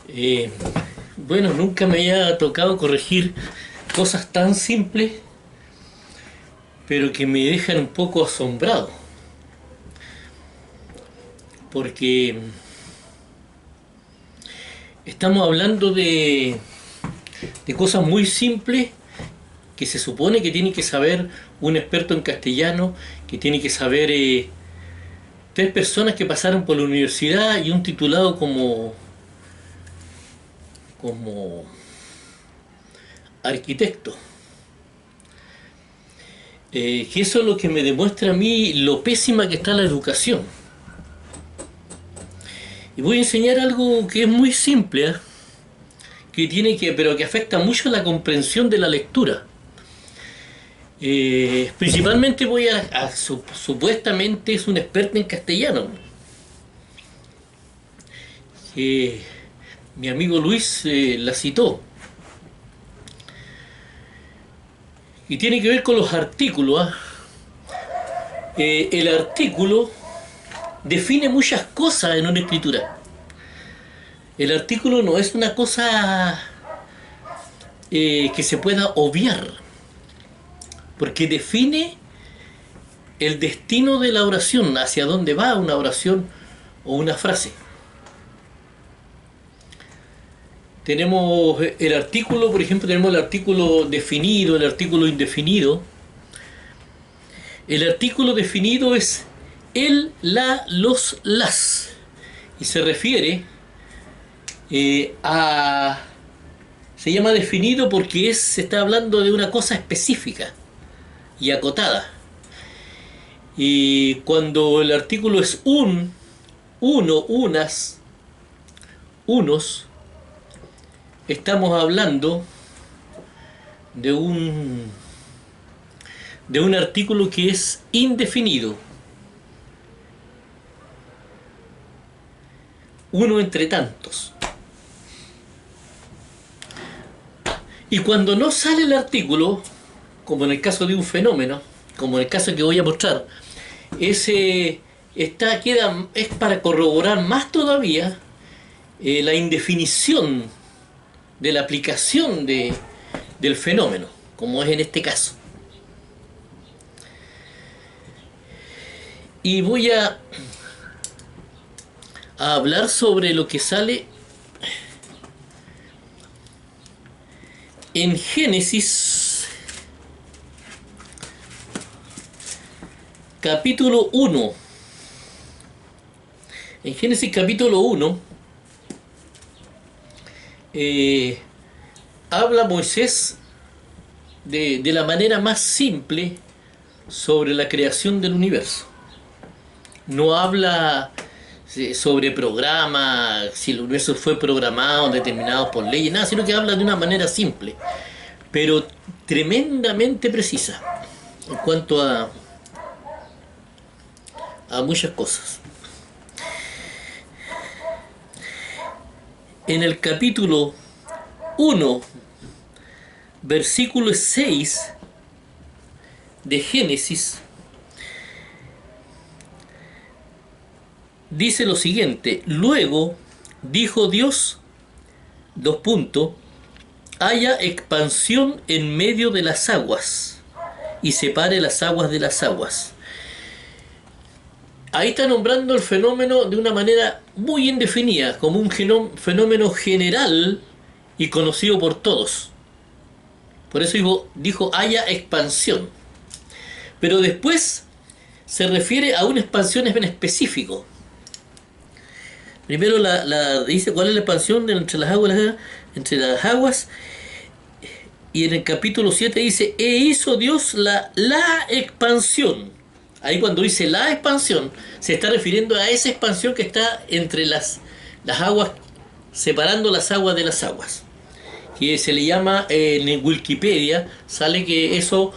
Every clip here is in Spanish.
Eh, bueno, nunca me había tocado corregir cosas tan simples, pero que me dejan un poco asombrado, porque estamos hablando de cosas muy simples que se supone que tiene que saber un experto en castellano, que tiene que saber tres personas que pasaron por la universidad y un titulado como arquitecto. Que eso es lo que me demuestra a mí lo pésima que está la educación. Y voy a enseñar algo que es muy simple, ¿eh? Pero que afecta mucho la comprensión de la lectura. Principalmente supuestamente es un experto en castellano. Mi amigo Luis la citó. Y tiene que ver con los artículos. El artículo define muchas cosas en una escritura. El artículo no es una cosa que se pueda obviar, porque define el destino de la oración, hacia dónde va una oración o una frase. Tenemos el artículo, por ejemplo, tenemos el artículo definido, el artículo indefinido. El artículo definido es el, la, los, las, y se refiere se llama definido porque se está hablando de una cosa específica y acotada. Y cuando el artículo es uno, unas, unos, estamos hablando de un artículo que es indefinido. Uno entre tantos. Y cuando no sale el artículo, como en el caso de un fenómeno, como en el caso que voy a mostrar, es para corroborar más todavía la indefinición de la aplicación del fenómeno, como es en este caso. Y voy a hablar sobre lo que sale en Génesis capítulo 1. En Génesis capítulo 1 habla Moisés de la manera más simple sobre la creación del universo. No habla sobre programa, si el universo fue programado, determinado por leyes, nada, sino que habla de una manera simple, pero tremendamente precisa en cuanto a muchas cosas. En el capítulo 1, versículo 6 de Génesis, dice lo siguiente: luego dijo Dios, haya expansión en medio de las aguas y separe las aguas de las aguas. Ahí está nombrando el fenómeno de una manera muy indefinida, como un fenómeno general y conocido por todos. Por eso dijo haya expansión. Pero después se refiere a una expansión en específico. Primero dice cuál es la expansión entre las aguas, y en el capítulo 7 dice, hizo Dios la expansión. Ahí cuando dice la expansión, se está refiriendo a esa expansión que está entre las aguas, separando las aguas de las aguas. Que se le llama, en Wikipedia, sale que eso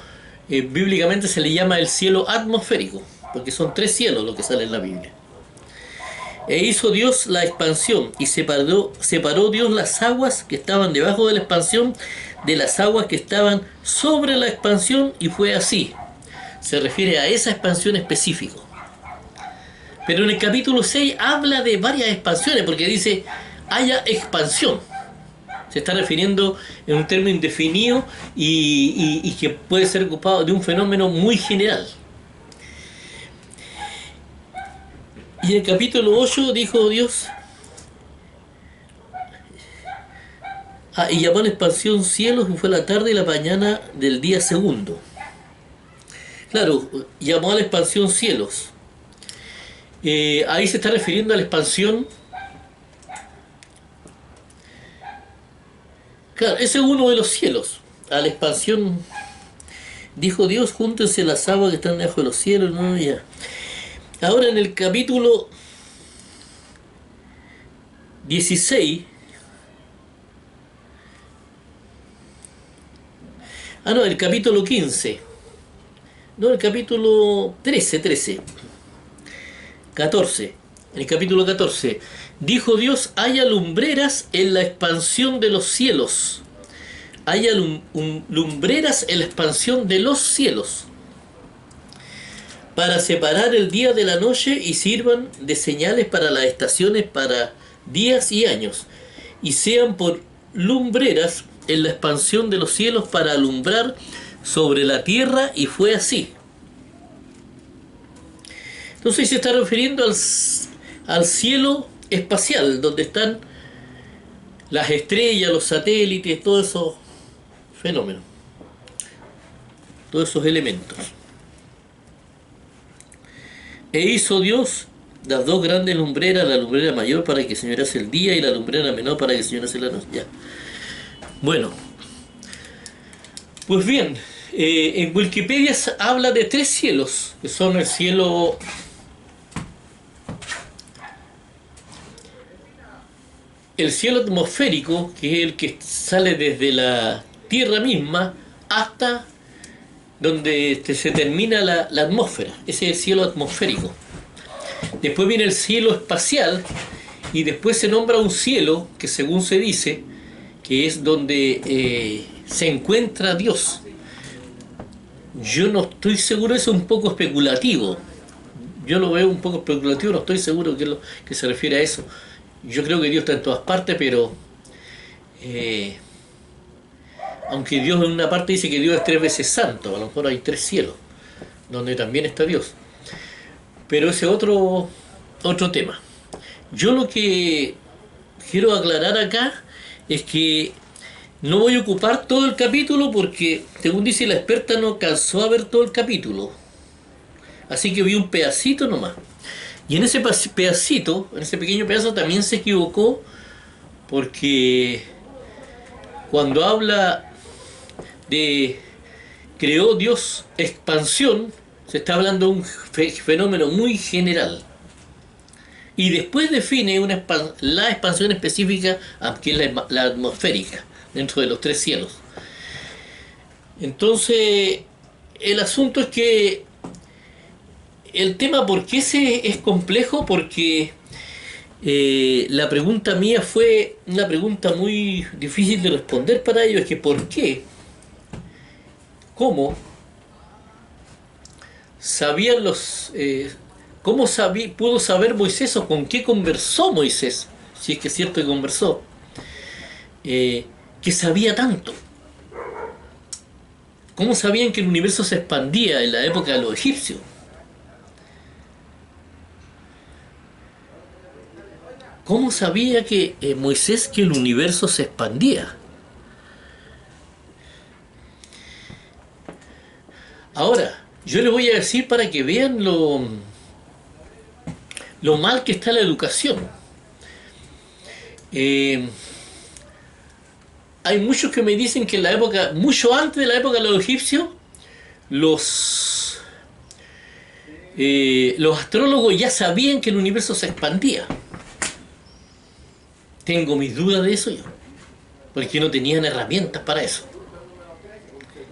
bíblicamente se le llama el cielo atmosférico, porque son 3 cielos lo que sale en la Biblia. Hizo Dios la expansión y separó Dios las aguas que estaban debajo de la expansión de las aguas que estaban sobre la expansión, y fue así. Se refiere a esa expansión específica. Pero en el capítulo 6 habla de varias expansiones, porque dice haya expansión. Se está refiriendo en un término indefinido y que puede ser ocupado de un fenómeno muy general. Y en el capítulo 8 dijo Dios, y llamó a la expansión cielos, y fue la tarde y la mañana del día segundo. Claro, llamó a la expansión cielos. Ahí se está refiriendo a la expansión. Claro, ese es uno de los cielos. A la expansión, dijo Dios, júntense las aguas que están debajo de los cielos. No, ya. Ahora en el capítulo 16. No, el capítulo 15. No, el capítulo 14. En el capítulo 14. Dijo Dios, haya lumbreras en la expansión de los cielos. Haya lumbreras en la expansión de los cielos, para separar el día de la noche y sirvan de señales para las estaciones, para días y años, y sean por lumbreras en la expansión de los cielos para alumbrar sobre la tierra, y fue así. Entonces se está refiriendo al cielo espacial, donde están las estrellas, los satélites, todos esos fenómenos, todos esos elementos. E hizo Dios las dos grandes lumbreras, la lumbrera mayor para que señorease el día y la lumbrera menor para que señorease la noche. Ya. Bueno, pues bien, en Wikipedia habla de 3 cielos, que son el cielo atmosférico, que es el que sale desde la Tierra misma hasta donde se termina la atmósfera. Ese es el cielo atmosférico. Después viene el cielo espacial, y después se nombra un cielo que, según se dice, que es donde se encuentra Dios. Yo no estoy seguro, eso es un poco especulativo. Yo lo veo un poco especulativo, no estoy seguro que es lo que se refiere a eso. Yo creo que Dios está en todas partes, pero aunque Dios en una parte dice que Dios es 3 veces santo, a lo mejor hay 3 cielos donde también está Dios. Pero ese es otro tema. Yo lo que quiero aclarar acá es que no voy a ocupar todo el capítulo, porque, según dice la experta, no alcanzó a ver todo el capítulo. Así que vi un pedacito nomás. Y en ese pedacito, en ese pequeño pedazo, también se equivocó, porque cuando habla de creó Dios expansión, se está hablando de un fenómeno muy general. Y después define la expansión específica, que es la atmosférica, dentro de los 3 cielos. Entonces, el asunto es que el tema, ¿por qué es complejo? Porque la pregunta mía fue una pregunta muy difícil de responder para ellos, es que ¿por qué? ¿Cómo? ¿Sabían ¿cómo pudo saber Moisés, o con qué conversó Moisés? Si es que es cierto que conversó. Que sabía tanto. ¿Cómo sabían que el universo se expandía en la época de los egipcios? ¿Cómo sabía que Moisés que el universo se expandía? Ahora, yo les voy a decir para que vean lo mal que está la educación. Hay muchos que me dicen que en la época, mucho antes de la época de los egipcios, los astrólogos ya sabían que el universo se expandía. Tengo mis dudas de eso yo, porque no tenían herramientas para eso.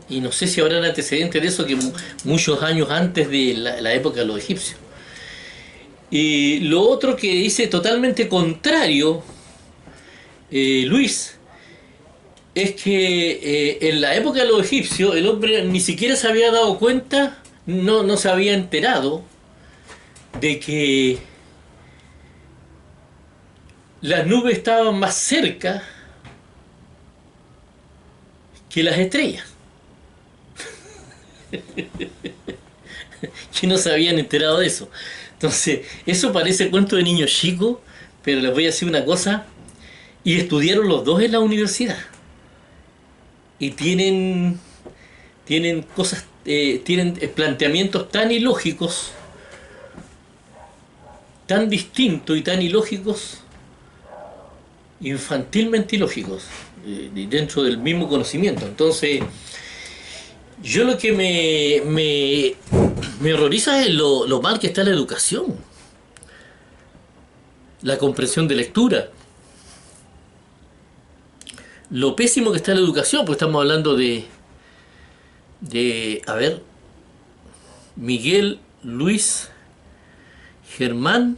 Y no sé si habrán antecedentes de eso, que muchos años antes de la época de los egipcios. Y lo otro que dice totalmente contrario, Luis, es que en la época de los egipcios el hombre ni siquiera se había dado cuenta, no se había enterado de que las nubes estaban más cerca que las estrellas, que no se habían enterado de eso. Entonces, eso parece cuento de niños chicos, pero les voy a decir una cosa, y estudiaron los dos en la universidad, y tienen cosas, tienen planteamientos tan ilógicos, tan distintos y tan ilógicos, infantilmente ilógicos, dentro del mismo conocimiento. Entonces, yo lo que me horroriza es lo mal que está la educación, la comprensión de lectura, lo pésimo que está la educación, pues estamos hablando a ver, Miguel, Luis, Germán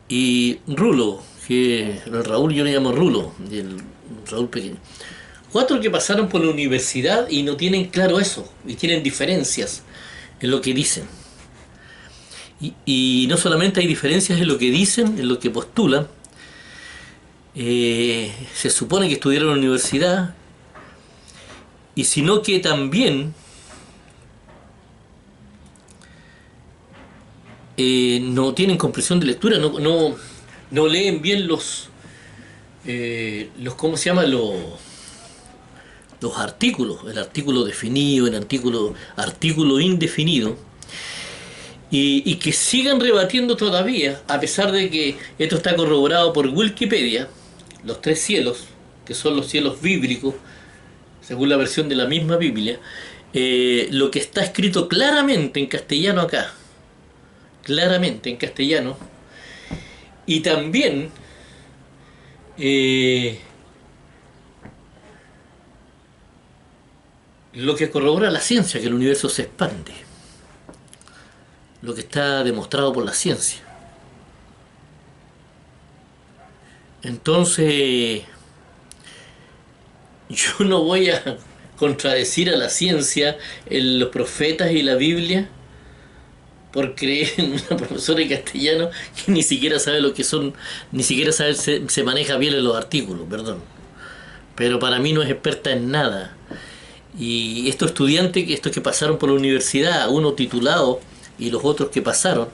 y Rulo, que el Raúl yo le llamo Rulo, el Raúl pequeño. Cuatro que pasaron por la universidad y no tienen claro eso, y tienen diferencias en lo que dicen. Y no solamente hay diferencias en lo que dicen, en lo que postulan, se supone que estudiaron en la universidad, y sino que también no tienen comprensión de lectura, no leen bien ¿cómo se llama? Los artículos, el artículo definido, el artículo indefinido, y que sigan rebatiendo todavía, a pesar de que esto está corroborado por Wikipedia, los tres cielos, que son los cielos bíblicos, según la versión de la misma Biblia, lo que está escrito claramente en castellano acá, claramente en castellano, y también lo que corrobora la ciencia, que el universo se expande, lo que está demostrado por la ciencia. Entonces, yo no voy a contradecir a la ciencia, en los profetas y la Biblia, por creer en una profesora de castellano que ni siquiera sabe lo que son, ni siquiera sabe, se maneja bien en los artículos, perdón. Pero para mí no es experta en nada. Y estos estudiantes, estos que pasaron por la universidad, uno titulado y los otros que pasaron,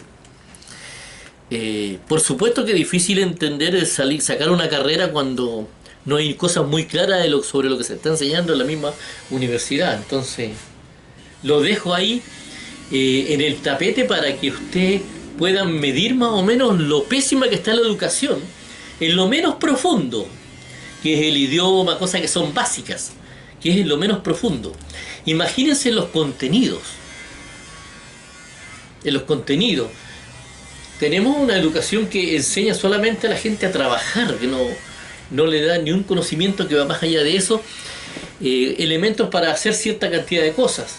por supuesto que es difícil entender sacar una carrera cuando no hay cosas muy claras sobre lo que se está enseñando en la misma universidad. Entonces, lo dejo ahí en el tapete para que usted pueda medir más o menos lo pésima que está la educación en lo menos profundo, que es el idioma, cosas que son básicas, que es en lo menos profundo. Imagínense los contenidos. En los contenidos tenemos una educación que enseña solamente a la gente a trabajar, que no le da ni un conocimiento que va más allá de eso, elementos para hacer cierta cantidad de cosas,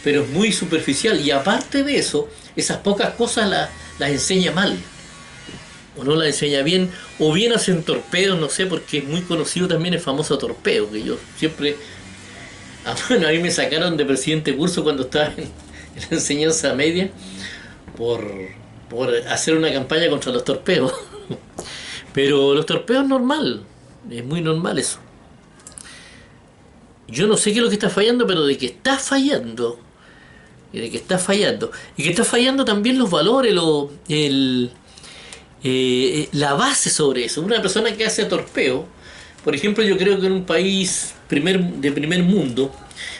pero es muy superficial, y aparte de eso, esas pocas cosas las enseña mal, o no las enseña bien, o bien hacen torpedos, no sé, porque es muy conocido también el famoso torpeo, que yo siempre, bueno, a mí me sacaron de presidente de curso cuando estaba en la enseñanza media, por hacer una campaña contra los torpeos. Pero los torpeos es normal, es muy normal eso. Yo no sé qué es lo que está fallando, pero de que está fallando, y de que está fallando, y que está fallando también los valores, la base sobre eso. Una persona que hace torpeo, por ejemplo, yo creo que en un país de primer mundo,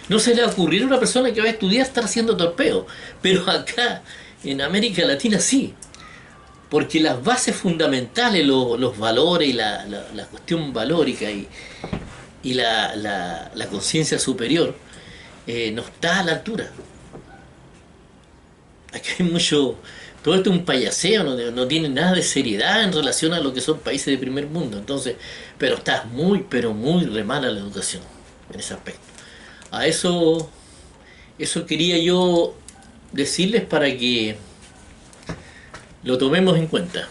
no se le va a ocurrir a una persona que va a estudiar estar haciendo torpeo, pero acá, en América Latina, sí. Porque las bases fundamentales, los valores y la cuestión valórica y la conciencia superior, no está a la altura. Aquí hay mucho... Todo esto es un payaseo, no tiene nada de seriedad en relación a lo que son países de primer mundo. Entonces, pero está muy, pero muy re mala la educación en ese aspecto. A eso quería yo decirles para que lo tomemos en cuenta.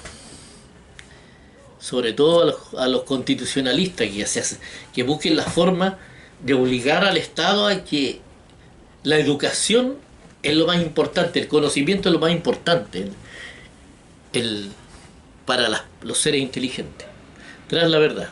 Sobre todo a los constitucionalistas que busquen la forma de obligar al Estado a que la educación es lo más importante, el conocimiento es lo más importante, para los seres inteligentes. Tras la verdad.